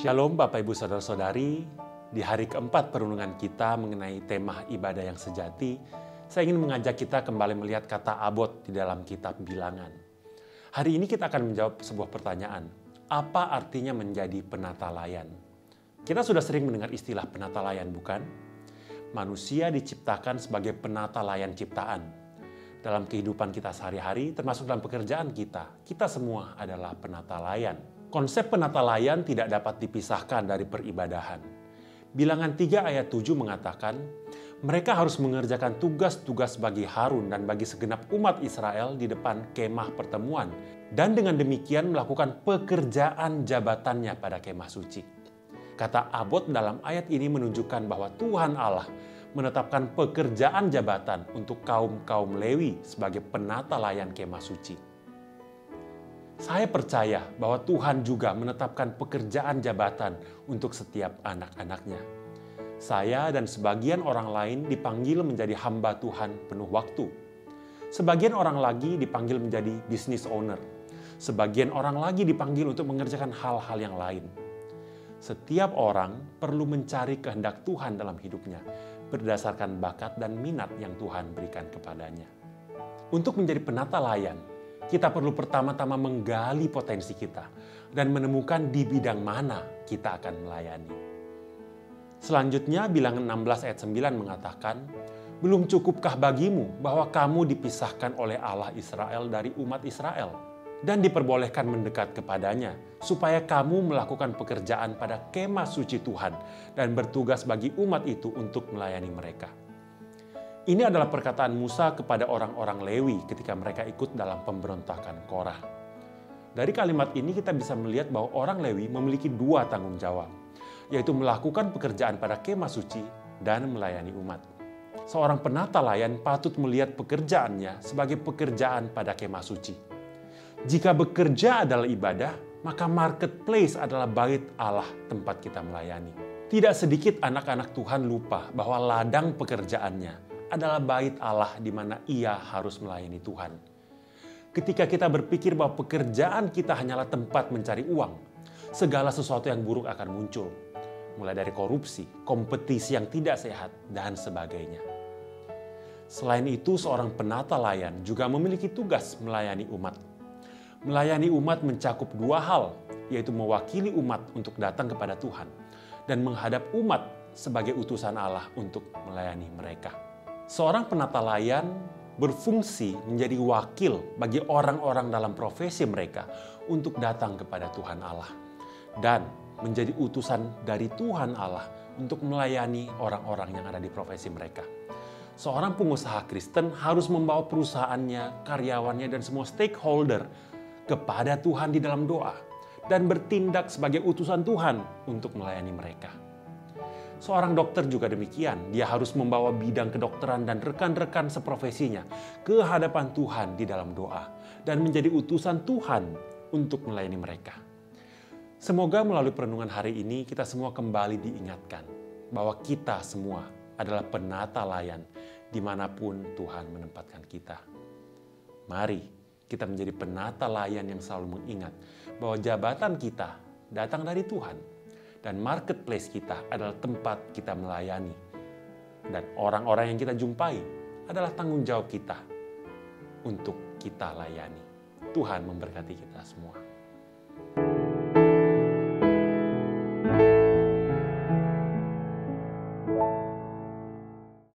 Shalom Bapak Ibu Saudara-saudari, di hari keempat perundungan kita mengenai tema ibadah yang sejati, saya ingin mengajak kita kembali melihat kata abot di dalam kitab Bilangan. Hari ini kita akan menjawab sebuah pertanyaan, apa artinya menjadi penata layan? Kita sudah sering mendengar istilah penata layan, bukan? Manusia diciptakan sebagai penata layan ciptaan. Dalam kehidupan kita sehari-hari, termasuk dalam pekerjaan kita semua adalah penata layan. Konsep penata layan tidak dapat dipisahkan dari peribadahan. Bilangan 3 ayat 7 mengatakan, mereka harus mengerjakan tugas-tugas bagi Harun dan bagi segenap umat Israel di depan kemah pertemuan, dan dengan demikian melakukan pekerjaan jabatannya pada kemah suci. Kata abot dalam ayat ini menunjukkan bahwa Tuhan Allah menetapkan pekerjaan jabatan untuk kaum Lewi sebagai penata layan kemah suci. Saya percaya bahwa Tuhan juga menetapkan pekerjaan jabatan untuk setiap anak-anaknya. Saya dan sebagian orang lain dipanggil menjadi hamba Tuhan penuh waktu. Sebagian orang lagi dipanggil menjadi business owner. Sebagian orang lagi dipanggil untuk mengerjakan hal-hal yang lain. Setiap orang perlu mencari kehendak Tuhan dalam hidupnya berdasarkan bakat dan minat yang Tuhan berikan kepadanya. Untuk menjadi penata layan, kita perlu pertama-tama menggali potensi kita dan menemukan di bidang mana kita akan melayani. Selanjutnya Bilangan 16 ayat 9 mengatakan, belum cukupkah bagimu bahwa kamu dipisahkan oleh Allah Israel dari umat Israel dan diperbolehkan mendekat kepadanya supaya kamu melakukan pekerjaan pada kemah suci Tuhan dan bertugas bagi umat itu untuk melayani mereka. Ini adalah perkataan Musa kepada orang-orang Lewi ketika mereka ikut dalam pemberontakan Korah. Dari kalimat ini kita bisa melihat bahwa orang Lewi memiliki 2 tanggung jawab, yaitu melakukan pekerjaan pada kemah suci dan melayani umat. Seorang penata layan patut melihat pekerjaannya sebagai pekerjaan pada kemah suci. Jika bekerja adalah ibadah, maka marketplace adalah bait Allah tempat kita melayani. Tidak sedikit anak-anak Tuhan lupa bahwa ladang pekerjaannya adalah bait Allah di mana ia harus melayani Tuhan. Ketika kita berpikir bahwa pekerjaan kita hanyalah tempat mencari uang, segala sesuatu yang buruk akan muncul. Mulai dari korupsi, kompetisi yang tidak sehat, dan sebagainya. Selain itu, seorang penata layan juga memiliki tugas melayani umat. Melayani umat mencakup 2 hal, yaitu mewakili umat untuk datang kepada Tuhan, dan menghadap umat sebagai utusan Allah untuk melayani mereka. Seorang penata layan berfungsi menjadi wakil bagi orang-orang dalam profesi mereka untuk datang kepada Tuhan Allah dan menjadi utusan dari Tuhan Allah untuk melayani orang-orang yang ada di profesi mereka. Seorang pengusaha Kristen harus membawa perusahaannya, karyawannya, dan semua stakeholder kepada Tuhan di dalam doa dan bertindak sebagai utusan Tuhan untuk melayani mereka. Seorang dokter juga demikian, dia harus membawa bidang kedokteran dan rekan-rekan seprofesinya ke hadapan Tuhan di dalam doa dan menjadi utusan Tuhan untuk melayani mereka. Semoga melalui perenungan hari ini kita semua kembali diingatkan bahwa kita semua adalah penata layan dimanapun Tuhan menempatkan kita. Mari kita menjadi penata layan yang selalu mengingat bahwa jabatan kita datang dari Tuhan. Dan marketplace kita adalah tempat kita melayani. Dan orang-orang yang kita jumpai adalah tanggung jawab kita untuk kita layani. Tuhan memberkati kita semua.